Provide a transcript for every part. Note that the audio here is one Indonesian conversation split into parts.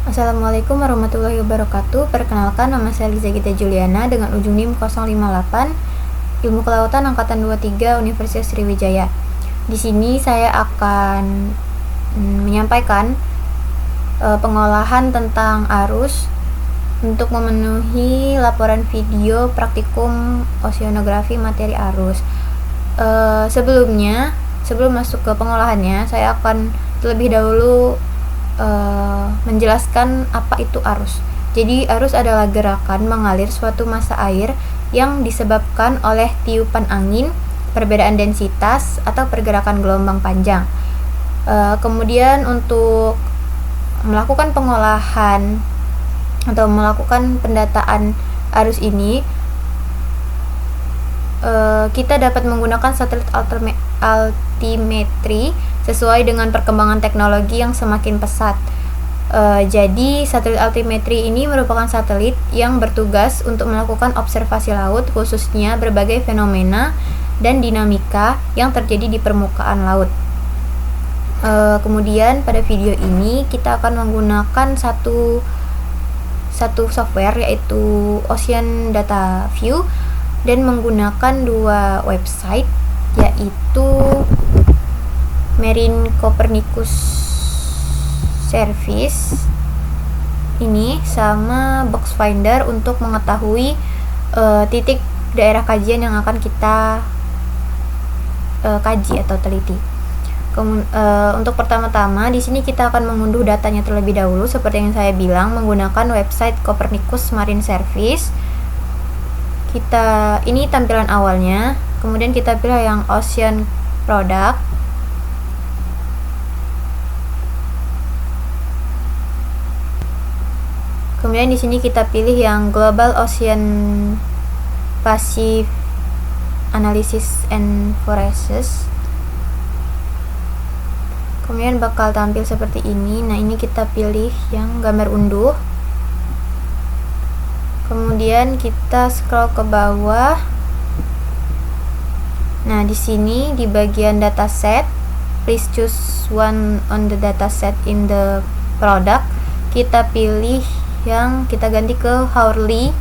Assalamualaikum warahmatullahi wabarakatuh. Perkenalkan, nama saya Liza Gita Juliana dengan ujung NIM 058, Ilmu Kelautan Angkatan 23 Universitas Sriwijaya. Di sini saya akan menyampaikan pengolahan tentang arus untuk memenuhi laporan video praktikum oceanografi materi arus. Sebelum masuk ke pengolahannya, saya akan terlebih dahulu menjelaskan apa itu arus. Jadi arus adalah gerakan mengalir suatu massa air yang disebabkan oleh tiupan angin, perbedaan densitas, atau pergerakan gelombang panjang. Kemudian untuk melakukan pengolahan atau melakukan pendataan arus ini, kita dapat menggunakan satelit altimetri sesuai dengan perkembangan teknologi yang semakin pesat. Jadi satelit altimetri ini merupakan satelit yang bertugas untuk melakukan observasi laut, khususnya berbagai fenomena dan dinamika yang terjadi di permukaan laut. Kemudian pada video ini kita akan menggunakan satu software, yaitu Ocean Data View, dan menggunakan dua website, yaitu Marine Copernicus Service ini sama Boxfinder untuk mengetahui titik daerah kajian yang akan kita kaji atau teliti. Untuk pertama-tama di sini kita akan mengunduh datanya terlebih dahulu, seperti yang saya bilang, menggunakan website Copernicus Marine Service. Ini tampilan awalnya, kemudian kita pilih yang Ocean Product. Kemudian di sini kita pilih yang Global Ocean Passive Analysis and Forests. Kemudian bakal tampil seperti ini. Nah, ini kita pilih yang gambar unduh. Kemudian kita scroll ke bawah. Nah, di sini di bagian dataset, please choose one on the dataset in the product. Kita pilih yang kita ganti ke hourly.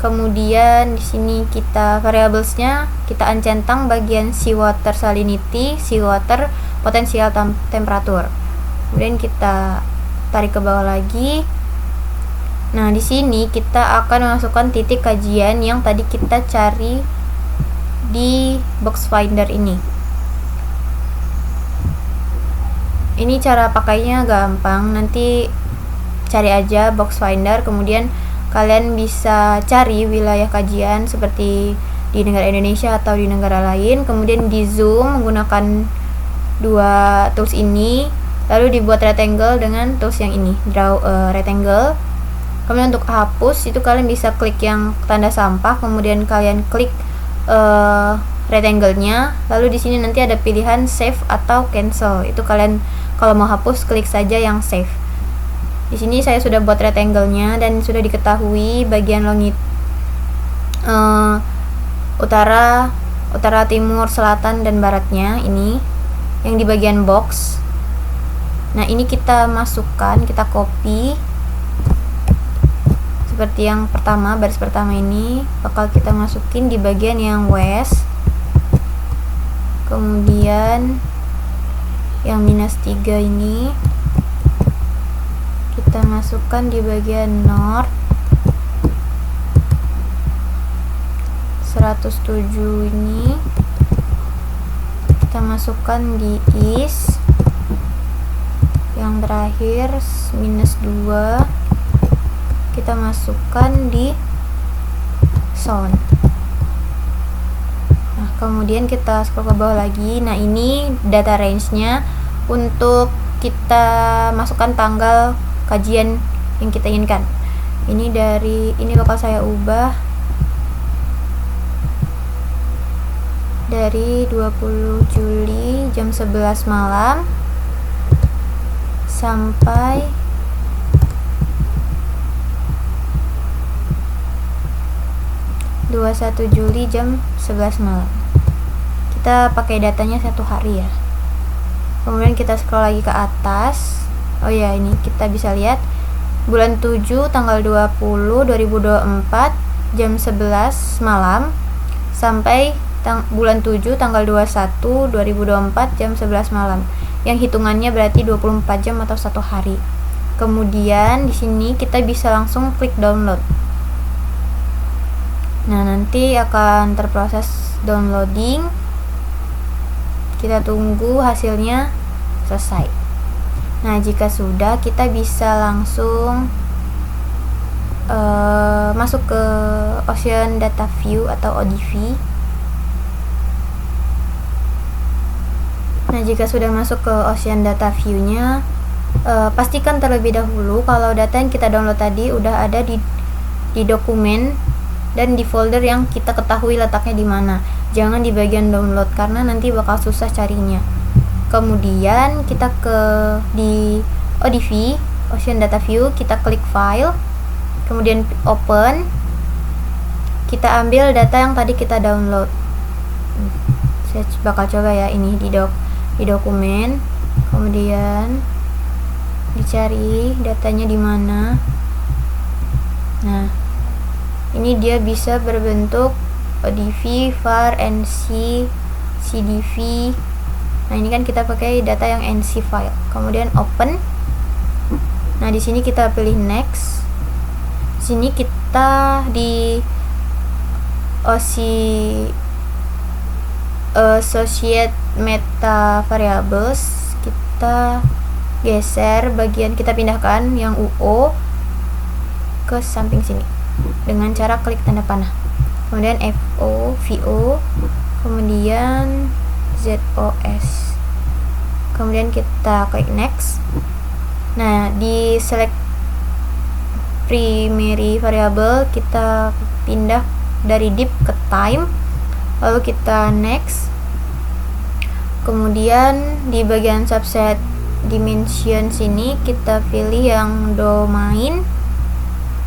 Kemudian di sini kita variablesnya kita centang bagian seawater salinity, seawater potensial temperatur. Kemudian kita tarik ke bawah lagi. Nah, di sini kita akan memasukkan titik kajian yang tadi kita cari di Boxfinder ini. Ini cara pakainya gampang, nanti cari aja Boxfinder, kemudian kalian bisa cari wilayah kajian seperti di negara Indonesia atau di negara lain, kemudian di zoom menggunakan dua tools ini, lalu dibuat rectangle dengan tools yang ini, draw rectangle. Kemudian untuk hapus itu kalian bisa klik yang tanda sampah, kemudian kalian klik rectangle-nya, lalu di sini nanti ada pilihan save atau cancel. Itu kalian kalau mau hapus klik saja yang save. Di sini saya sudah buat rectangle-nya dan sudah diketahui bagian utara, timur, selatan, dan baratnya ini yang di bagian box. Nah, ini kita masukkan, kita copy seperti yang pertama, baris pertama ini bakal kita masukin di bagian yang west. Kemudian yang -3 ini kita masukkan di bagian north. 107 ini kita masukkan di east. Yang terakhir -2 kita masukkan di sound. Nah, kemudian kita scroll ke bawah lagi. Nah, ini data range-nya untuk kita masukkan tanggal kajian yang kita inginkan. Ini bakal saya ubah dari 20 Juli jam 11 malam sampai 21 Juli jam 11 malam. Kita pakai datanya 1 hari ya. Kemudian kita scroll lagi ke atas. Oh ya, ini kita bisa lihat bulan 7 tanggal 20 2024 jam 11 malam sampai bulan 7 tanggal 21 2024 jam 11 malam. Yang hitungannya berarti 24 jam atau 1 hari. Kemudian di sini kita bisa langsung klik download. Nah, nanti akan terproses downloading. Kita tunggu hasilnya selesai. Nah, jika sudah, kita bisa langsung masuk ke Ocean Data View atau ODV. Nah, jika sudah masuk ke Ocean Data View-nya, pastikan terlebih dahulu kalau data yang kita download tadi udah ada di dokumen dan di folder yang kita ketahui letaknya di mana. Jangan di bagian download karena nanti bakal susah carinya. Kemudian kita di ODV, Ocean Data View, kita klik file, kemudian open. Kita ambil data yang tadi kita download. Saya bakal coba ya, ini di dokumen, kemudian dicari datanya di mana. Nah, ini dia bisa berbentuk ODV, var, NC, CDV. Nah, ini kan kita pakai data yang NC file. Kemudian open. Nah, di sini kita pilih next. Sini kita di associate meta variables, kita geser bagian, kita pindahkan yang UO ke samping sini dengan cara klik tanda panah. Kemudian FO, VO, kemudian ZOS. Kemudian kita klik next. Nah, di select primary variable kita pindah dari deep ke time, lalu kita next. Kemudian di bagian subset dimension sini kita pilih yang domain,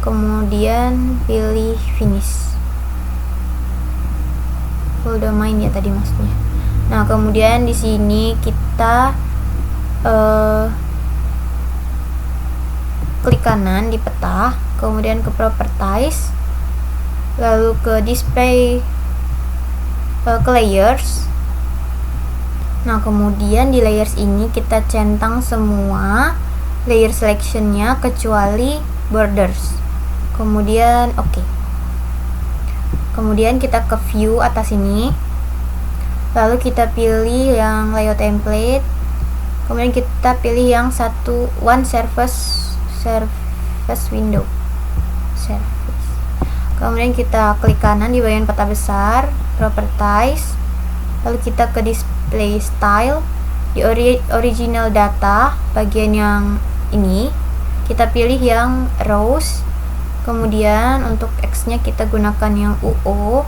kemudian pilih finish. Full domain ya tadi maksudnya. Nah, kemudian di sini kita klik kanan di peta, kemudian ke properties, lalu ke display, ke layers. Nah, kemudian di layers ini kita centang semua layer selectionnya kecuali borders. Kemudian oke. Kemudian kita ke view atas ini, lalu kita pilih yang layout template, kemudian kita pilih yang one surface window. Kemudian kita klik kanan di bagian peta besar, properties, lalu kita ke display style, di original data bagian yang ini kita pilih yang rows. Kemudian untuk X nya kita gunakan yang UO,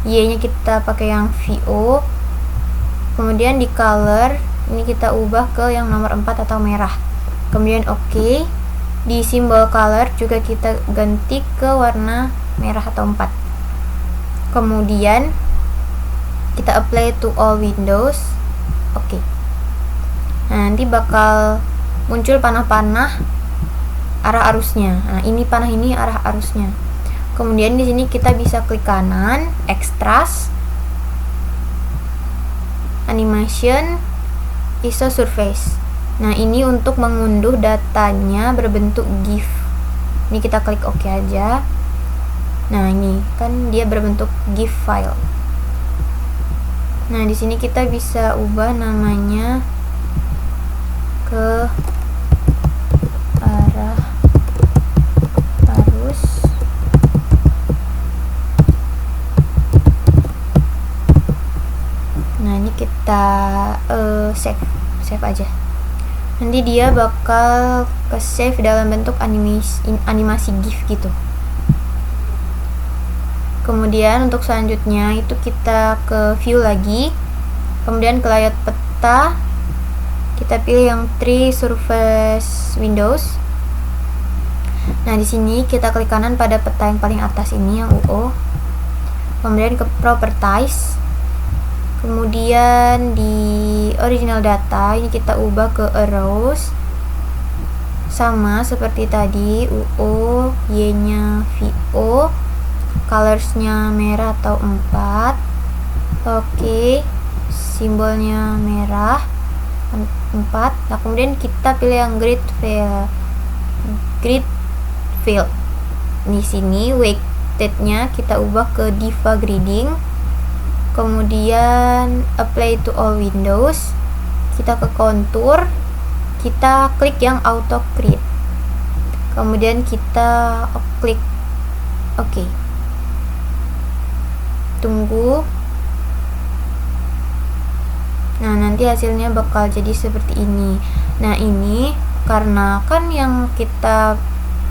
Y nya kita pakai yang VO. Kemudian di color ini kita ubah ke yang nomor 4 atau merah. Kemudian oke. Di simbol color juga kita ganti ke warna merah atau 4. Kemudian kita apply to all windows. Oke. Nah, nanti bakal muncul panah-panah arah arusnya. Nah, ini panah ini arah arusnya. Kemudian di sini kita bisa klik kanan, extras, animation, ISO surface. Nah, ini untuk mengunduh datanya berbentuk GIF. Ini kita klik OK aja. Nah, ini kan dia berbentuk GIF file. Nah, di sini kita bisa ubah namanya ke arah arus. Nah, ini kita save aja. Nanti dia bakal ke save dalam bentuk animasi GIF gitu. Kemudian untuk selanjutnya itu kita ke view lagi, kemudian ke layout peta, kita pilih yang 3 surface windows. Nah, di sini kita klik kanan pada peta yang paling atas ini yang UO, kemudian ke properties, kemudian di original data ini kita ubah ke arrows, sama seperti tadi, UO, Y-nya VO, colorsnya merah atau 4. Oke, simbolnya merah 4. Nah, kemudian kita pilih yang grid field. Di sini weighted-nya kita ubah ke Diva Grading. Kemudian apply to all windows. Kita ke contour, kita klik yang auto grid. Kemudian kita klik OK. Tunggu. Nah, nanti hasilnya bakal jadi seperti ini. Nah, ini karena kan yang kita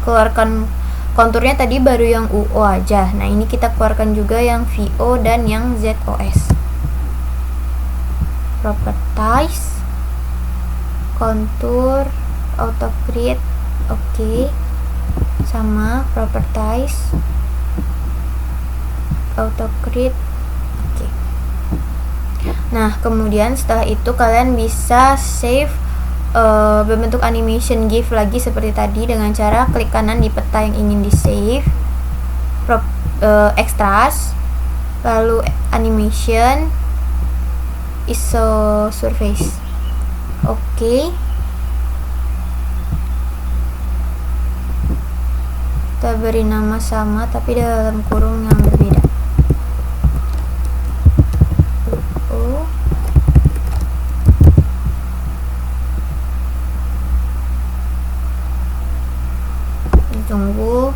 keluarkan konturnya tadi baru yang UO aja. Nah, ini kita keluarkan juga yang VO dan yang ZOS. Properties, kontur, auto grid, oke. Sama properties, auto grid, oke. Nah, kemudian setelah itu kalian bisa save berbentuk animation GIF lagi seperti tadi dengan cara klik kanan di peta yang ingin di save, extras, lalu animation, iso surface. Oke. Kita beri nama sama tapi dalam kurung yang berbeda. Tunggu.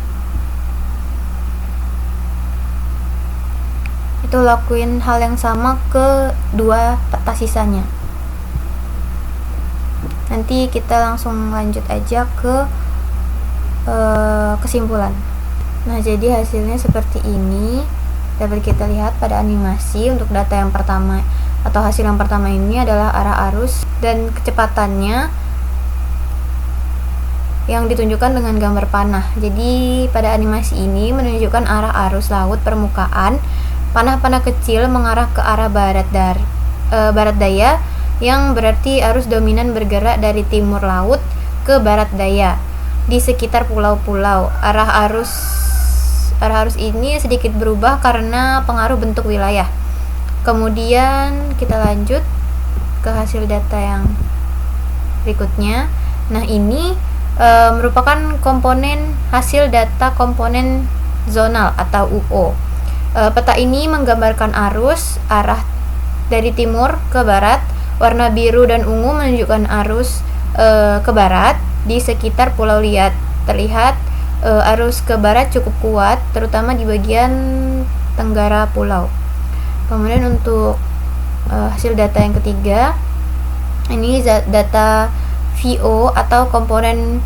Itu lakuin hal yang sama ke dua peta sisanya. Nanti kita langsung lanjut aja ke kesimpulan. Nah, jadi hasilnya seperti ini. Dapat kita lihat pada animasi untuk data yang pertama atau hasil yang pertama ini adalah arah arus dan kecepatannya yang ditunjukkan dengan gambar panah. Jadi pada animasi ini menunjukkan arah arus laut permukaan. Panah-panah kecil mengarah ke arah barat daya, yang berarti arus dominan bergerak dari timur laut ke barat daya di sekitar pulau-pulau. Arah arus ini sedikit berubah karena pengaruh bentuk wilayah. Kemudian kita lanjut ke hasil data yang berikutnya. Nah, ini merupakan komponen hasil data komponen zonal atau UO. Peta ini menggambarkan arus arah dari timur ke barat. Warna biru dan ungu menunjukkan arus ke barat di sekitar Pulau Liat. Terlihat arus ke barat cukup kuat, terutama di bagian tenggara pulau. Kemudian untuk hasil data yang ketiga, ini data VO atau komponen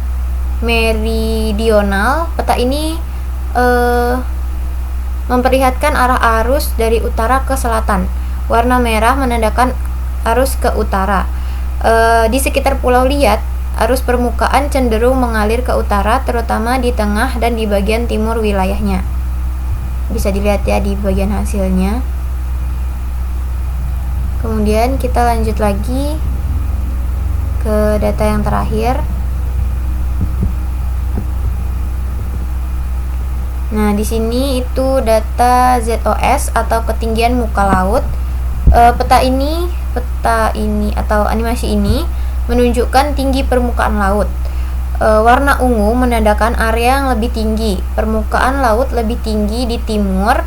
meridional. Peta ini memperlihatkan arah arus dari utara ke selatan. Warna merah menandakan arus ke utara. Di sekitar Pulau Liat, arus permukaan cenderung mengalir ke utara, terutama di tengah dan di bagian timur wilayahnya. Bisa dilihat ya di bagian hasilnya. Kemudian kita lanjut lagi ke data yang terakhir. Nah, di sini itu data ZOS atau ketinggian muka laut. Peta ini atau animasi ini menunjukkan tinggi permukaan laut. Warna ungu menandakan area yang lebih tinggi. Permukaan laut lebih tinggi di timur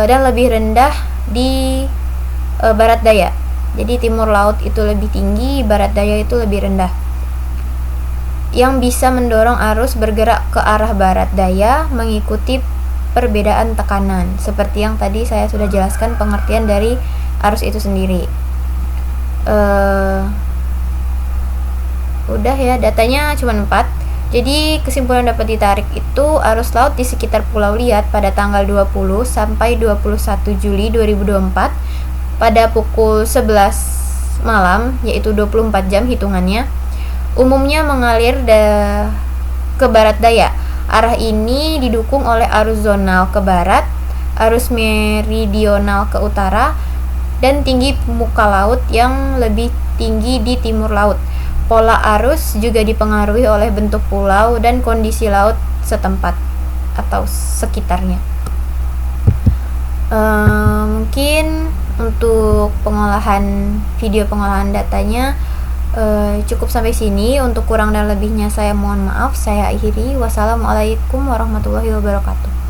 dan lebih rendah di barat daya. Jadi timur laut itu lebih tinggi, barat daya itu lebih rendah. Yang bisa mendorong arus bergerak ke arah barat daya mengikuti perbedaan tekanan. Seperti yang tadi saya sudah jelaskan pengertian dari arus itu sendiri. Udah ya, datanya cuma 4. Jadi kesimpulan dapat ditarik itu arus laut di sekitar Pulau Liat pada tanggal 20 sampai 21 Juli 2024 pada pukul 11 malam, yaitu 24 jam hitungannya, umumnya mengalir ke barat daya. Arah ini didukung oleh arus zonal ke barat, arus meridional ke utara, dan tinggi muka laut yang lebih tinggi di timur laut. Pola arus juga dipengaruhi oleh bentuk pulau dan kondisi laut setempat atau sekitarnya. Mungkin untuk video pengolahan datanya cukup sampai sini. Untuk kurang dan lebihnya saya mohon maaf. Saya akhiri. Wassalamualaikum warahmatullahi wabarakatuh.